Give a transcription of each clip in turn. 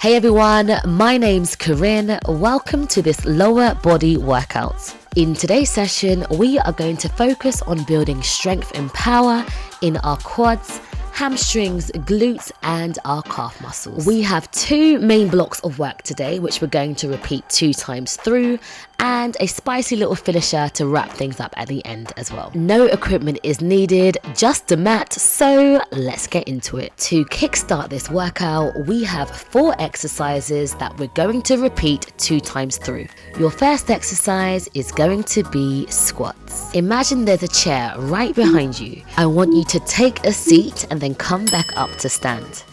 Hey everyone, my name's Corinne. Welcome to this lower body workout. In today's session, we are going to focus on building strength and power in our quads, hamstrings, glutes, and our calf muscles. We have two main blocks of work today, which we're going to repeat 2 times through, and a spicy little finisher to wrap things up at the end as well. No equipment is needed, just a mat, so let's get into it. To kickstart this workout, we have 4 exercises that we're going to repeat 2 times through. Your first exercise is going to be squats. Imagine there's a chair right behind you. I want you to take a seat and then come back up to stand.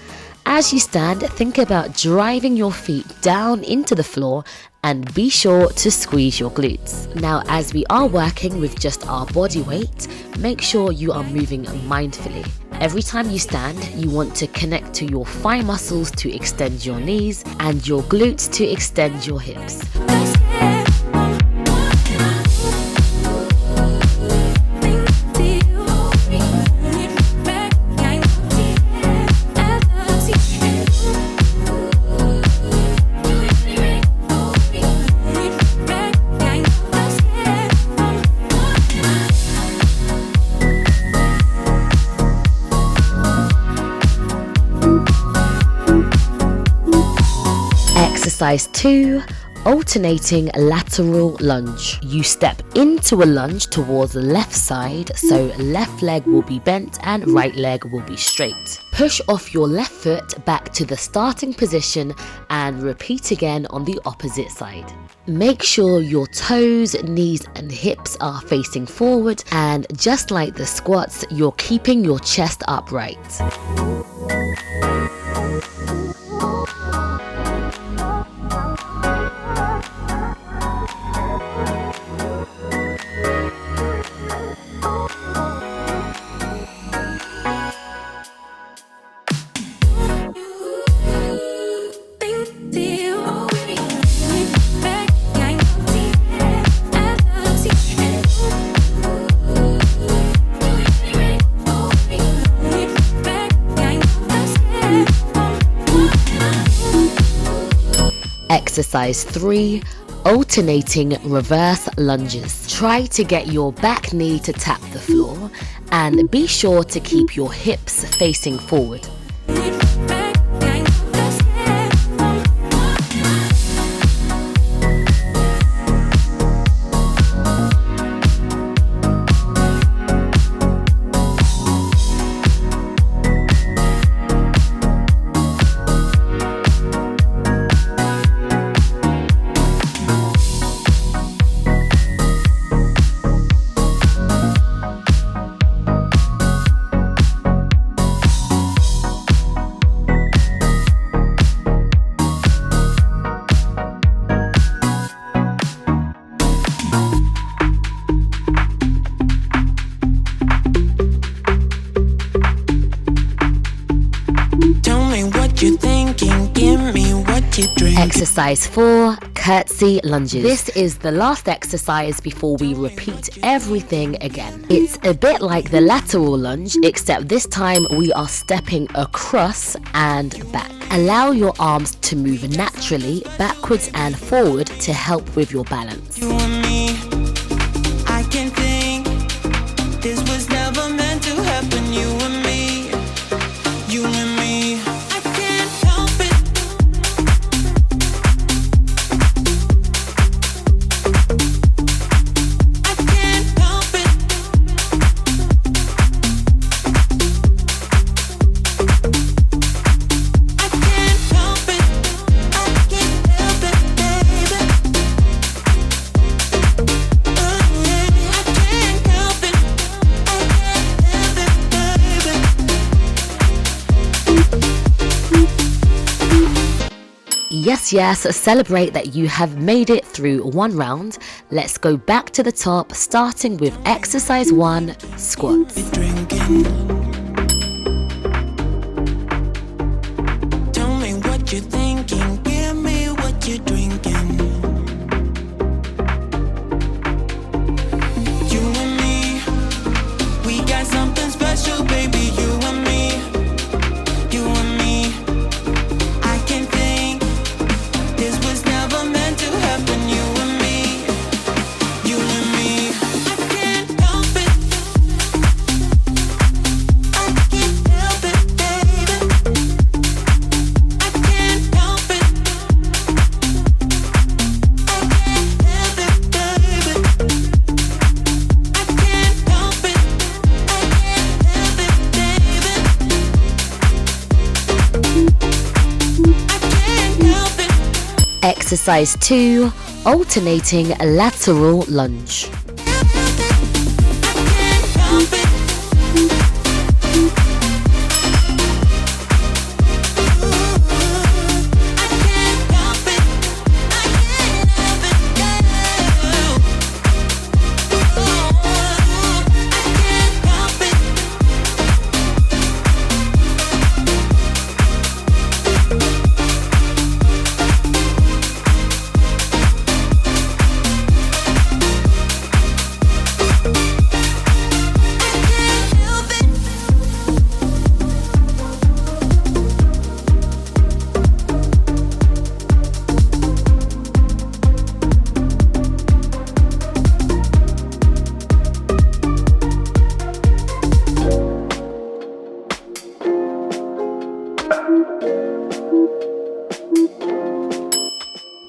As you stand, think about driving your feet down into the floor and be sure to squeeze your glutes. Now, as we are working with just our body weight, make sure you are moving mindfully. Every time you stand, you want to connect to your thigh muscles to extend your knees and your glutes to extend your hips. Exercise 2, alternating lateral lunge. You step into a lunge towards the left side, so left leg will be bent and right leg will be straight. Push off your left foot back to the starting position and repeat again on the opposite side. Make sure your toes, knees and hips are facing forward, and just like the squats, you're keeping your chest upright. Exercise 3, alternating reverse lunges. Try to get your back knee to tap the floor and be sure to keep your hips facing forward. Exercise 4, curtsy lunges. This is the last exercise before we repeat everything again. It's a bit like the lateral lunge, except this time we are stepping across and back. Allow your arms to move naturally backwards and forward to help with your balance. You and me, I can think this was never meant to happen. You and me, you and me. I can't help it. I can't help it. I can't help it. I can't help it, baby. I can't help it. Yes, celebrate that you have made it through one round. Let's go back to the top, starting with exercise 1, squats. Tell me what you're thinking, give me what you're drinking. You and me, we got something special, baby. You and me, I can think Exercise 2, alternating lateral lunge.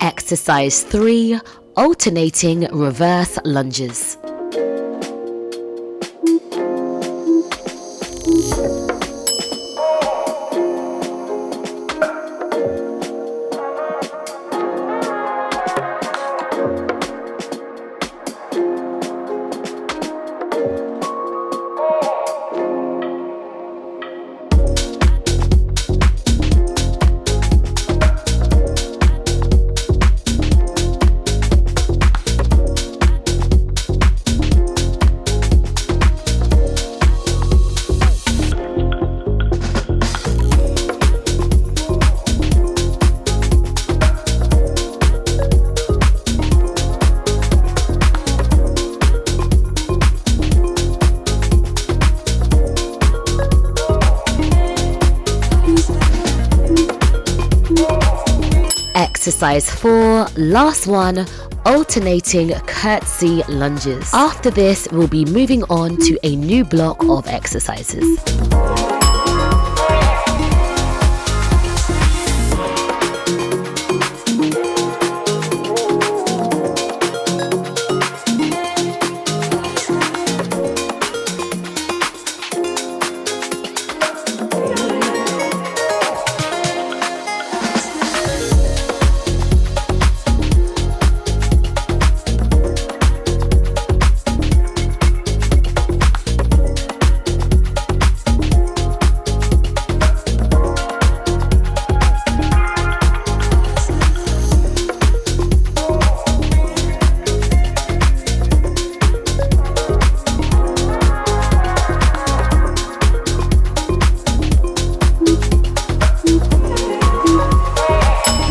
Exercise 3, alternating reverse lunges. Exercise 4, last one, alternating curtsy lunges. After this, we'll be moving on to a new block of exercises.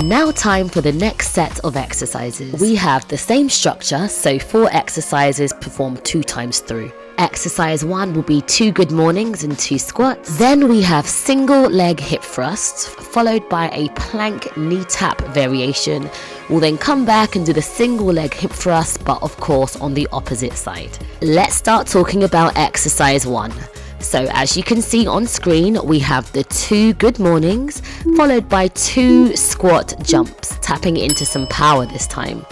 Now time for the next set of exercises. We have the same structure, so 4 exercises performed 2 times through. Exercise 1 will be 2 good mornings and 2 squats. Then we have single leg hip thrusts, followed by a plank knee tap variation. We'll then come back and do the single leg hip thrust, but of course on the opposite side. Let's start talking about exercise 1. So as you can see on screen, we have the 2 good mornings, followed by 2 squat jumps, tapping into some power this time.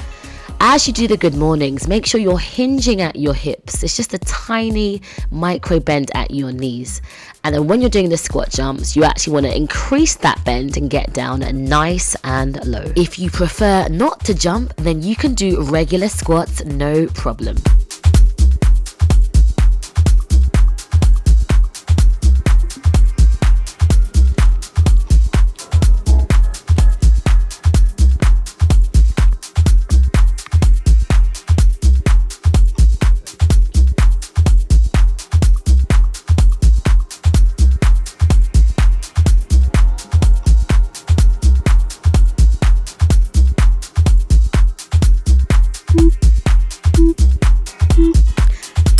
As you do the good mornings, make sure you're hinging at your hips. It's just a tiny micro bend at your knees. And then when you're doing the squat jumps, you actually want to increase that bend and get down nice and low. If you prefer not to jump, then you can do regular squats, no problem.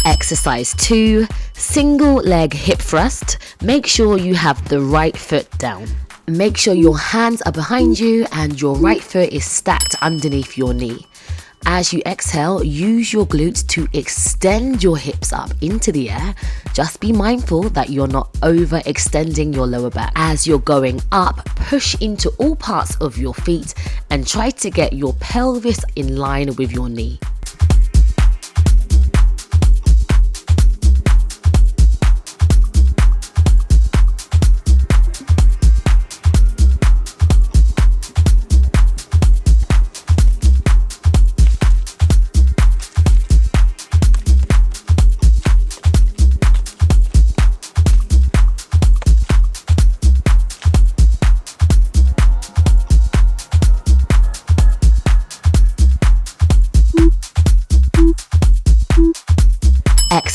Exercise 2, single leg hip thrust. Make sure you have the right foot down. Make sure your hands are behind you and your right foot is stacked underneath your knee. As you exhale, use your glutes to extend your hips up into the air. Just be mindful that you're not overextending your lower back. As you're going up, push into all parts of your feet and try to get your pelvis in line with your knee.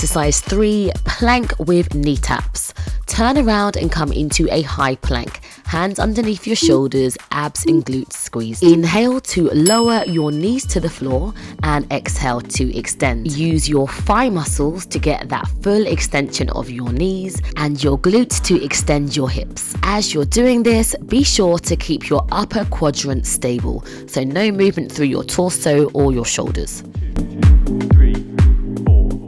Exercise 3, plank with knee taps. Turn around and come into a high plank. Hands underneath your shoulders, abs and glutes squeezed. Inhale to lower your knees to the floor and exhale to extend. Use your thigh muscles to get that full extension of your knees and your glutes to extend your hips. As you're doing this, be sure to keep your upper quadrant stable, so no movement through your torso or your shoulders. 3, 4.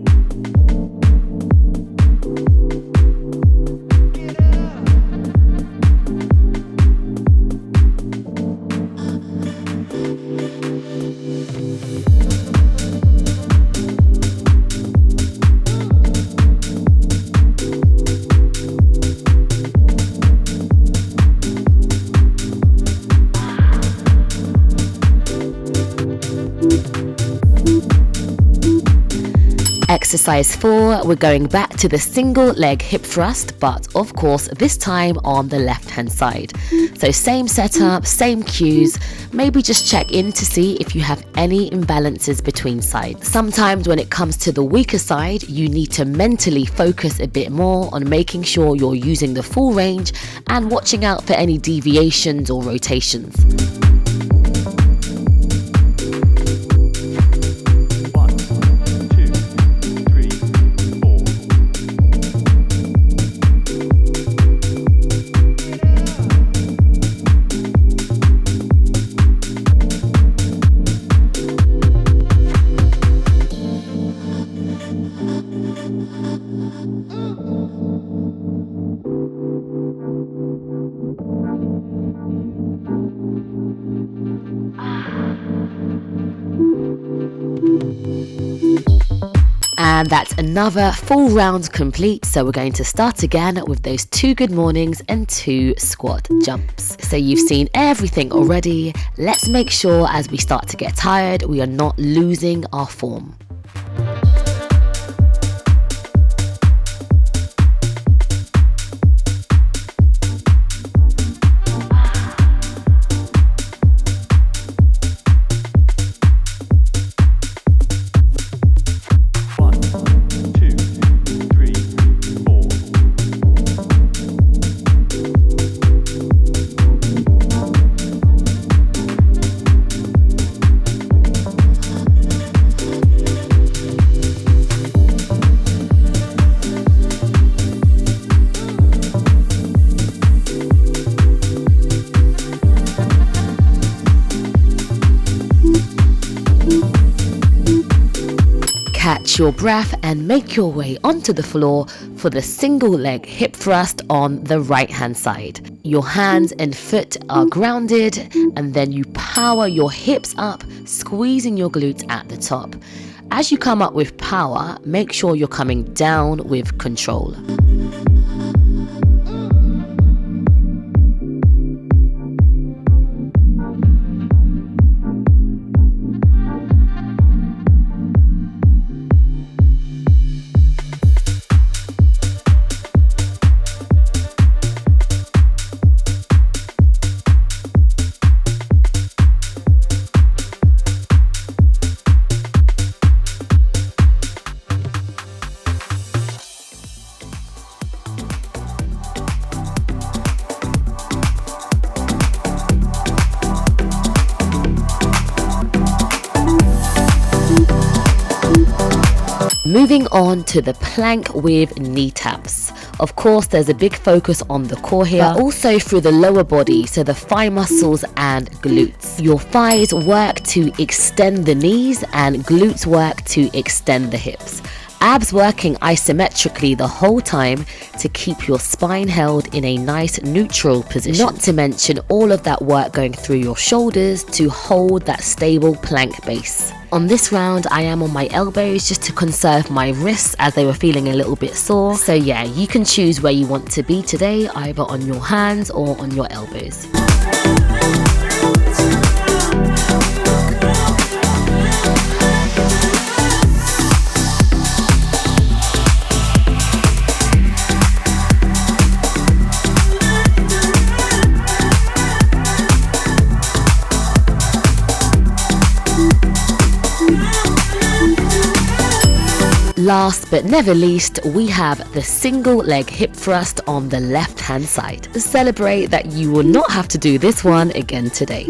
Exercise 4, we're going back to the single leg hip thrust, but of course this time on the left hand side. So same setup, same cues, maybe just check in to see if you have any imbalances between sides. Sometimes when it comes to the weaker side, you need to mentally focus a bit more on making sure you're using the full range and watching out for any deviations or rotations. 1, 2, 3, 4. And that's another full round complete. So we're going to start again with those 2 good mornings and 2 squat jumps. So you've seen everything already. Let's make sure as we start to get tired, we are not losing our form. Catch your breath and make your way onto the floor for the single leg hip thrust on the right hand side. Your hands and foot are grounded, and then you power your hips up, squeezing your glutes at the top. As you come up with power, make sure you're coming down with control. Moving on to the plank with knee taps. Of course, there's a big focus on the core here, but also through the lower body, so the thigh muscles and glutes. Your thighs work to extend the knees and glutes work to extend the hips. Abs working isometrically the whole time to keep your spine held in a nice neutral position. Not to mention all of that work going through your shoulders to hold that stable plank base. On this round, I am on my elbows just to conserve my wrists as they were feeling a little bit sore. So yeah, you can choose where you want to be today, either on your hands or on your elbows. Last but never least, we have the single leg hip thrust on the left hand side. Celebrate that you will not have to do this one again today.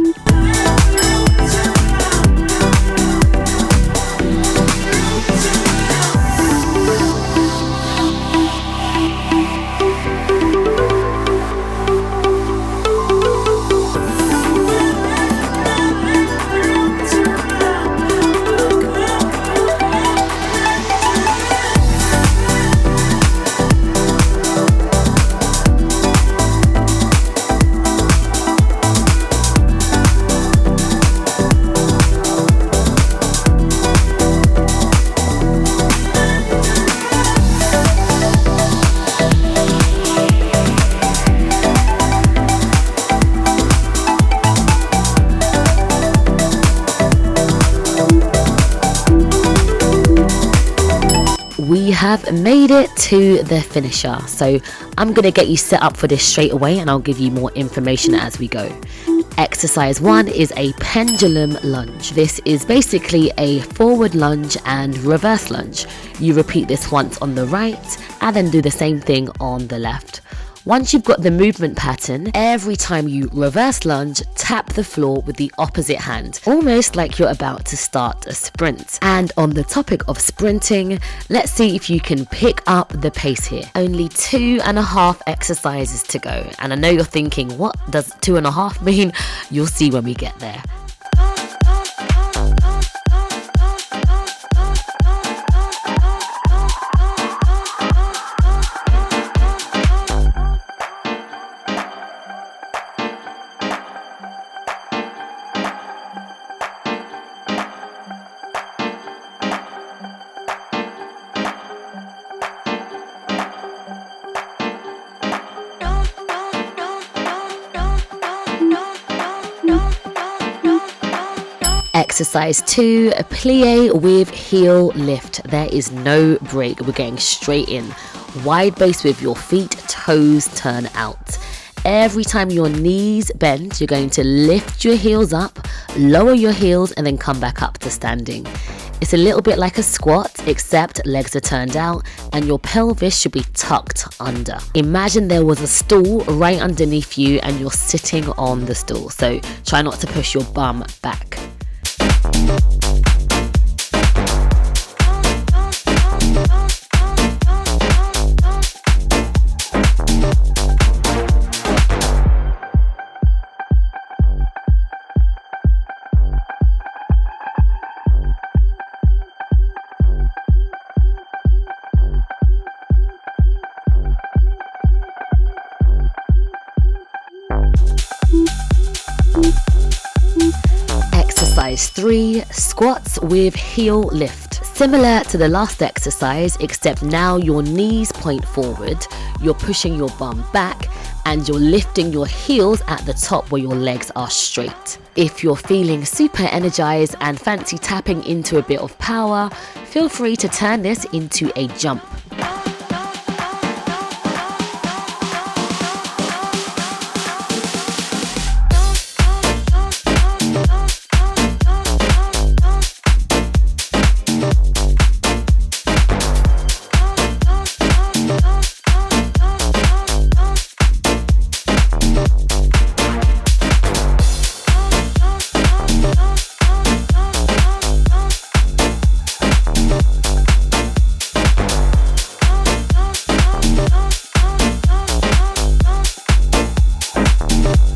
We have made it to the finisher, so I'm going to get you set up for this straight away and I'll give you more information as we go. Exercise 1 is a pendulum lunge. This is basically a forward lunge and reverse lunge. You repeat this once on the right and then do the same thing on the left. Once you've got the movement pattern, every time you reverse lunge, tap the floor with the opposite hand, almost like you're about to start a sprint. And on the topic of sprinting, let's see if you can pick up the pace here. Only 2.5 exercises to go. And I know you're thinking, what does 2.5 mean? You'll see when we get there. Exercise 2, plie with heel lift. There is no break. We're getting straight in. Wide base with your feet, toes turn out. Every time your knees bend, you're going to lift your heels up, lower your heels, and then come back up to standing. It's a little bit like a squat, except legs are turned out and your pelvis should be tucked under. Imagine there was a stool right underneath you and you're sitting on the stool. So try not to push your bum back. Exercise 3, squats with heel lift. Similar to the last exercise, except now your knees point forward, you're pushing your bum back, and you're lifting your heels at the top where your legs are straight. If you're feeling super energized and fancy tapping into a bit of power, feel free to turn this into a jump.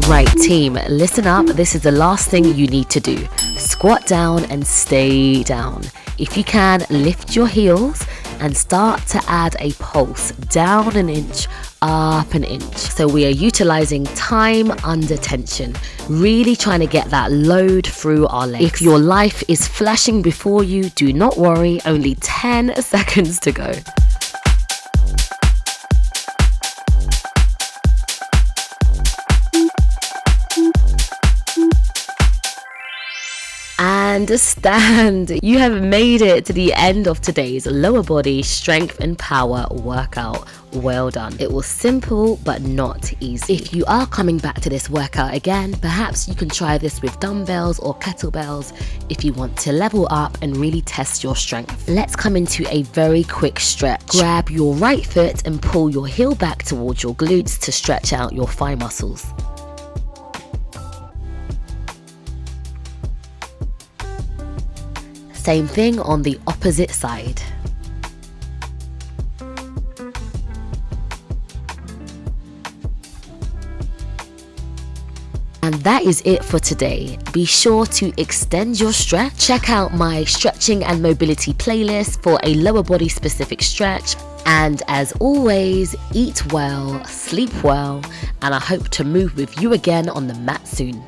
Right, team, listen up. This is the last thing you need to do. Squat down and stay down. If you can, lift your heels and start to add a pulse down an inch, up an inch. So we are utilizing time under tension, really trying to get that load through our legs. If your life is flashing before you, do not worry, only 10 seconds to go. understand. You have made it to the end of today's lower body strength and power workout. Well done. It was simple but not easy. If you are coming back to this workout again, perhaps you can try this with dumbbells or kettlebells if you want to level up and really test your strength. Let's come into a very quick stretch. Grab your right foot and pull your heel back towards your glutes to stretch out your thigh muscles. Same thing on the opposite side. And that is it for today. Be sure to extend your stretch. Check out my stretching and mobility playlist for a lower body specific stretch. And as always, eat well, sleep well, and I hope to move with you again on the mat soon.